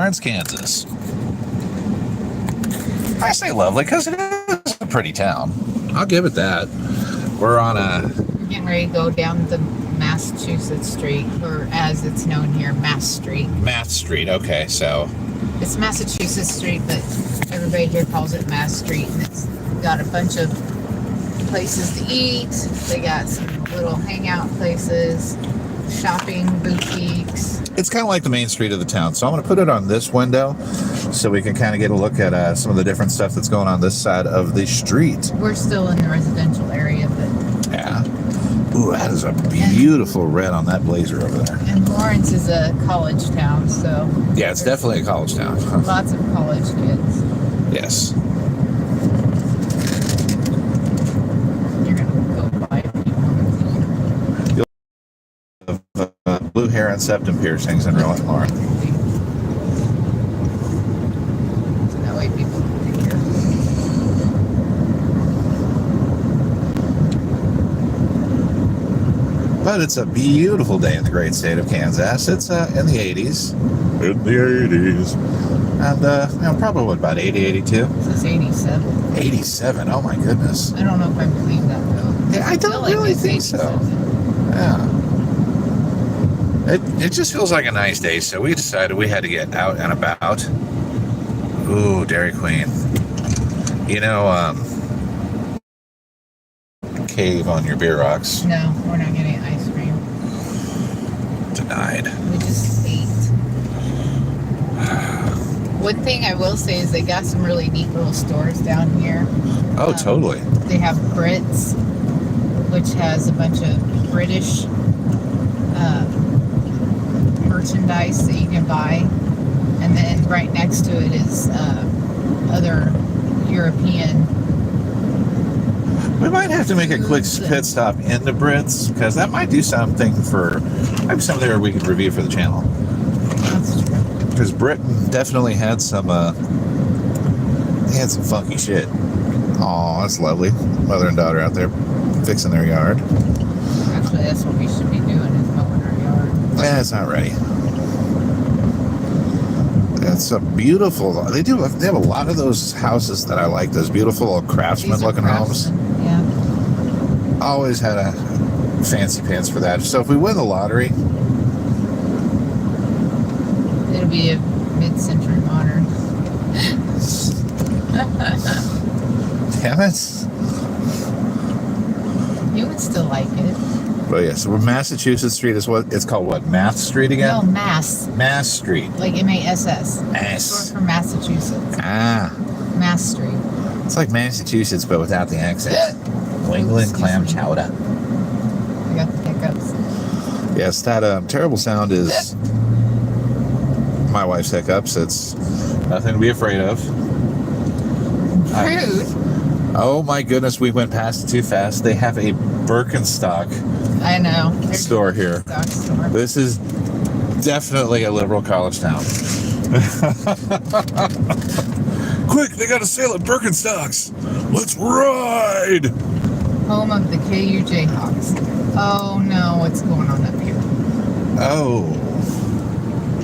Lawrence, Kansas. I say lovely because it is a pretty town. I'll give it that. We're on a... We're getting ready to go down the Massachusetts Street, or as it's known here, Mass Street. Math Street, okay, so... It's Massachusetts Street, but everybody here calls it Mass Street, and it's got a bunch of places to eat. They got some little hangout places, shopping boutiques. It's kind of like the main street of the town, so I'm going to put it on this window so we can kind of get a look at some of the different stuff that's going on this side of the street. We're still in the residential area, but... Yeah. Ooh, that is a beautiful red on that blazer over there. And Lawrence is a college town, so... Yeah, it's definitely a college town. Lots of college kids. Yes. You're going to go buy a few Blue hair and septum piercings in Lawrence. So that way people can take care of it. But it's a beautiful day in the great state of Kansas. It's in the 80s. In the 80s. And probably about 80, 82? This is 87. 87, oh my goodness. I don't know if I believe that, though. Yeah, I don't really think so. Yeah. It just feels like a nice day, so we decided we had to get out and about. Ooh, Dairy Queen. You know, cave on your beer rocks. No, we're not getting ice cream. Denied. We just ate. One thing I will say is they got some really neat little stores down here. Oh, totally. They have Brits, which has a bunch of British merchandise that you can buy. And then right next to it is other European. We might have to make a quick pit stop into Brits, because that might do something maybe something there we could review for the channel. That's true. Because Britain definitely had some funky shit. Aw, that's lovely. Mother and daughter out there fixing their yard. Actually, that's what we should be doing, is mowing our yard. Yeah, it's not ready. It's a beautiful... They have a lot of those houses that I like, those beautiful craftsman-looking homes. Yeah. Always had a fancy pants for that. So if we win the lottery... It'll be a mid-century modern. Damn it. You would still like it. But yeah, so Massachusetts Street is what it's called. What, Math Street again? No, Mass. Mass Street. Like M-A-S-S. Mass. Short for Massachusetts. Ah, Mass Street. it's like Massachusetts, but without the accent. New England clam chowder. I got the hiccups. Yes, that terrible sound is my wife's hiccups. It's nothing to be afraid of. Rude. Oh my goodness, we went past it too fast. They have a Birkenstock I know. There's store here. a stock store. This is definitely a liberal college town. Quick, they got a sale at Birkenstocks. Let's ride. Home of the KU Jayhawks. Oh no, what's going on up here? Oh,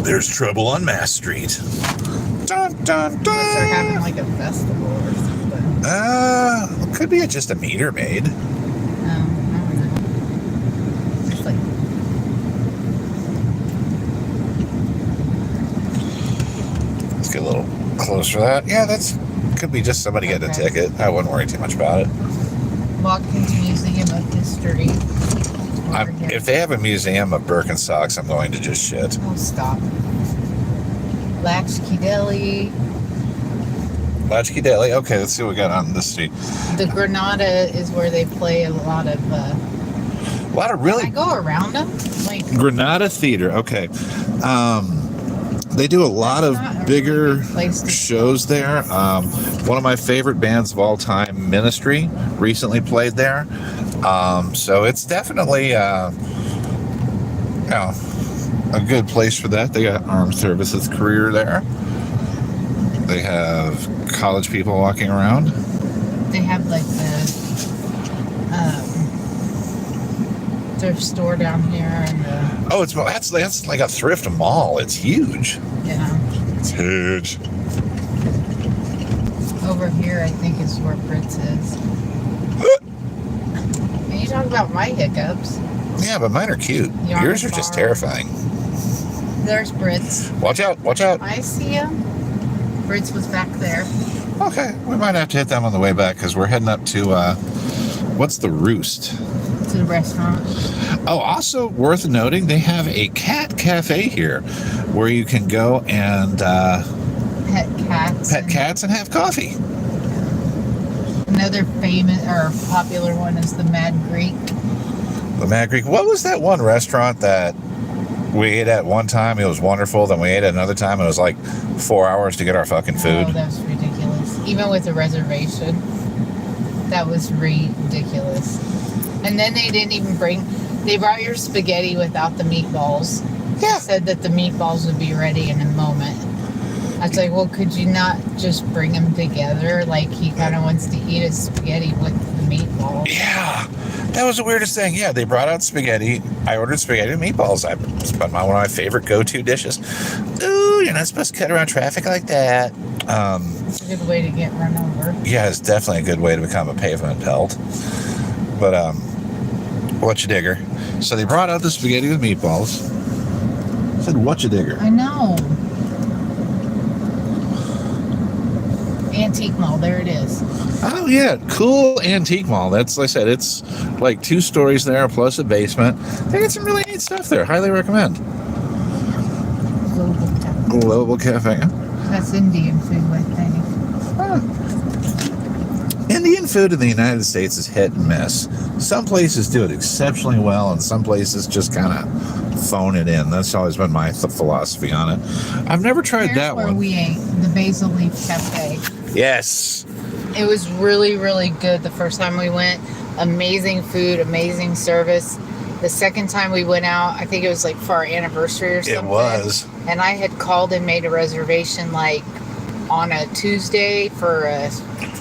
there's trouble on Mass Street. Dun, dun, Unless they're having dun. like a festival or something. Could be just a meter maid. I don't know. It's like, Let's get a little closer to that. Yeah, could be just somebody getting a Okay. ticket. I wouldn't worry too much about it. Watkins Museum of History. Over here. If they have a museum of Birkenstocks, I'm going to just shit. Oh, stop. Latchkey Deli. Latchkey Deli. Okay, let's see what we got on this street. The Granada is where they play a lot of. A lot of really I go around them. Like, Granada Theater. Okay. They do a lot of That's not a bigger really good place to shows there. One of my favorite bands of all time, Ministry, recently played there. So it's definitely a good place for that. They got armed services career there. They have college people walking around. they have like the thrift store down here and the, Oh, that's like a thrift mall. It's huge. yeah. It's huge. Over here, I think is where Brits is. And you talk about my hiccups. Yeah, but mine are cute. You're on Yours the are just farm. terrifying. There's Brits. Watch out, watch out. I see him. Brits was back there. Okay, we might have to hit them on the way back because we're heading up to, what's the Roost? To the restaurant. Oh, also worth noting, they have a cat cafe here where you can go and Pet cats. pet cats and have coffee. Another famous or popular one is the Mad Greek. The Mad Greek. What was that one restaurant that we ate at one time? It was wonderful. Then we ate at another time. It was like 4 hours to get our fucking food. Oh, that was ridiculous. Even with a reservation, that was ridiculous. And then they didn't even they brought your spaghetti without the meatballs. Yeah. Said that the meatballs would be ready in a moment. I was like, well, could you not just bring them together? Like, he kind of wants to eat his spaghetti with the meatballs. Yeah. That was the weirdest thing. Yeah, they brought out spaghetti. I ordered spaghetti and meatballs. It's been one of my favorite go-to dishes. Ooh, you're not supposed to cut around traffic like that. It's a good way to get run over. Yeah, it's definitely a good way to become a pavement pelt. But, what you digger. So they brought out the spaghetti with meatballs. I said, what you digger. I know. Antique Mall, there it is. Oh, yeah. Cool antique mall. That's, like I said, it's like 2 stories there plus a basement. They got some really neat stuff there. Highly recommend. Global Cafe. Global Cafe. That's Indian food, I think. Indian food in the United States is hit and miss. Some places do it exceptionally well, and some places just kind of phone it in. That's always been my philosophy on it. I've never tried Here's that where one. we ate, the Basil Leaf Cafe. Yes. It was really, really good the first time we went. Amazing food, amazing service. The second time we went out, I think it was like for our anniversary or something. It was. And I had called and made a reservation like on a Tuesday for a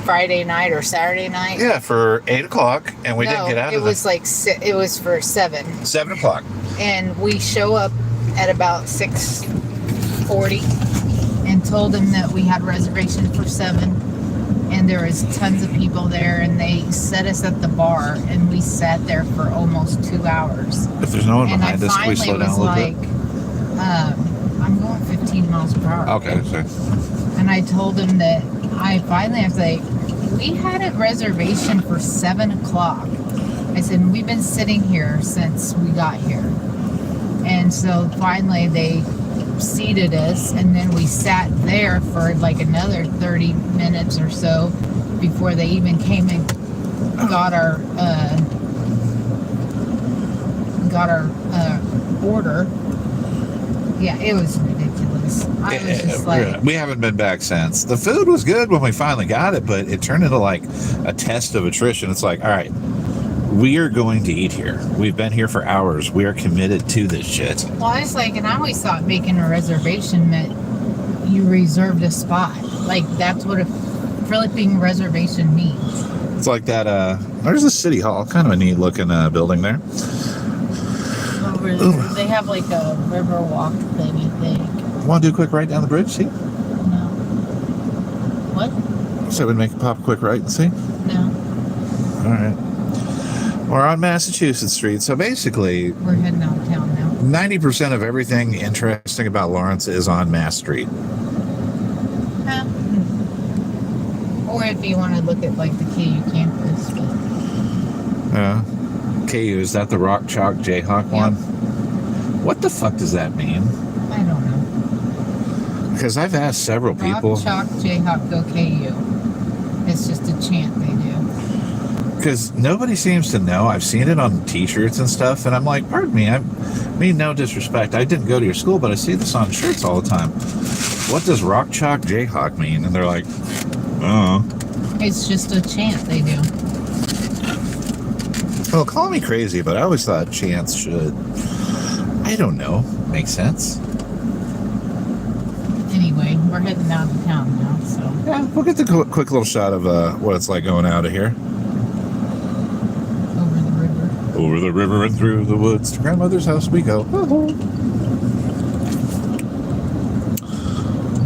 Friday night or Saturday night. Yeah, for 8 o'clock, and we No, didn't get out it of was like it was for 7. 7 o'clock. And we show up at about 6:40 and told them that we had a reservation for 7. And there was tons of people there, and they set us at the bar, and we sat there for almost 2 hours. If there's no one And I behind us, can we finally slow down was a little like, I'm going 15 miles per hour. bit? Okay, so And I told him that I was like, we had a reservation for 7 o'clock. I said, we've been sitting here since we got here. And so finally they seated us, and then we sat there for like another 30 minutes or so before they even came and got our order. Yeah, it was ridiculous. I was just like, we haven't been back since. The food was good when we finally got it, but it turned into like a test of attrition. It's like, all right, we are going to eat here. We've been here for hours. We are committed to this shit. well, I was like, and I always thought making a reservation meant you reserved a spot. Like, that's what a flipping reservation means. It's like that, there's the city hall. Kind of a neat looking building there. They have like a river walk thing, I think. Want to do a quick ride down the bridge, see? No. What? So we'd make a pop a quick right and see? No. All right. We're on Massachusetts Street. So basically, We're heading out of town now. 90% of everything interesting about Lawrence is on Mass Street. Huh. Or if you want to look at like the KU campus. But KU, is that the Rock Chalk Jayhawk one? What the fuck does that mean? I don't know. Because I've asked several people. Rock, Chalk, Jayhawk, go KU. It's just a chant they do. Because nobody seems to know. I've seen it on T-shirts and stuff, and I'm like, pardon me, I mean no disrespect. I didn't go to your school, but I see this on shirts all the time. What does Rock Chalk Jayhawk mean? And they're like, oh. It's just a chant they do. Well, call me crazy, but I always thought chants should, I don't know, make sense. Anyway, we're heading out of town now, so. Yeah, we'll get the quick little shot of what it's like going out of here. Over the river. Over the river and through the woods to grandmother's house we go.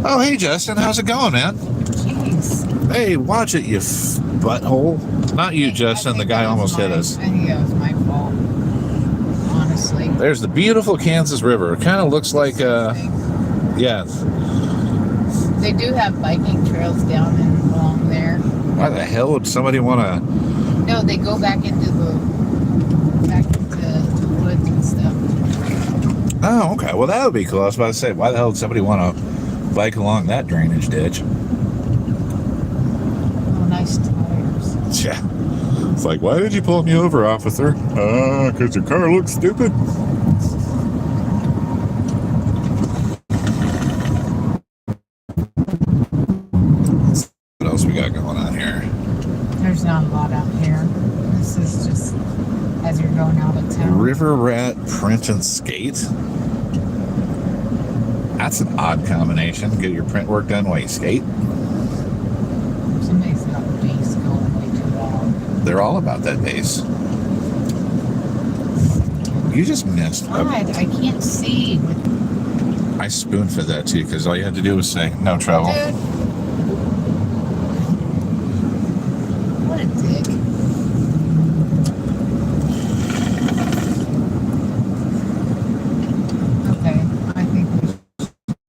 Oh, hey, Justin. How's it going, man? Jeez. Hey, watch it, you butthole. Not you, I Justin. The think guy that was almost hit my- us. I think that was my fault. Honestly. There's the beautiful Kansas River. It kind of looks like, yeah. They do have biking trails down and along there. Why the hell would somebody want to? No, they go back into the woods and stuff. Oh, okay. Well, that would be cool. I was about to say, why the hell would somebody want to bike along that drainage ditch? Oh, nice tires. Yeah. It's like, why did you pull me over, officer? Because your car looks stupid. What else we got going on here? There's not a lot out here. This is just as you're going out of town. River Rat Print and Skate. That's an odd combination. Get your print work done while you skate. Somebody's got the bass going way too long. They're all about that bass. You just missed. God, I can't see. I spoon fed that to you because all you had to do was say no trouble. Dude. What a dick. Okay, I think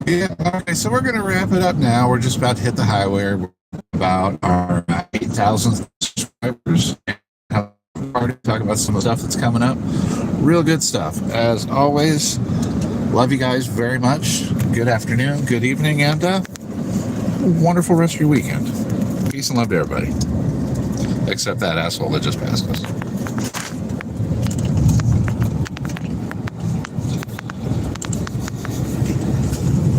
we Yeah, okay, so we're going to wrap it up now. We're just about to hit the highway. We're about our 8,000 subscribers. Talk about some of the stuff that's coming up. Real good stuff. As always, love you guys very much. Good afternoon, good evening, and wonderful rest of your weekend. Peace and love to everybody. Except that asshole that just passed us.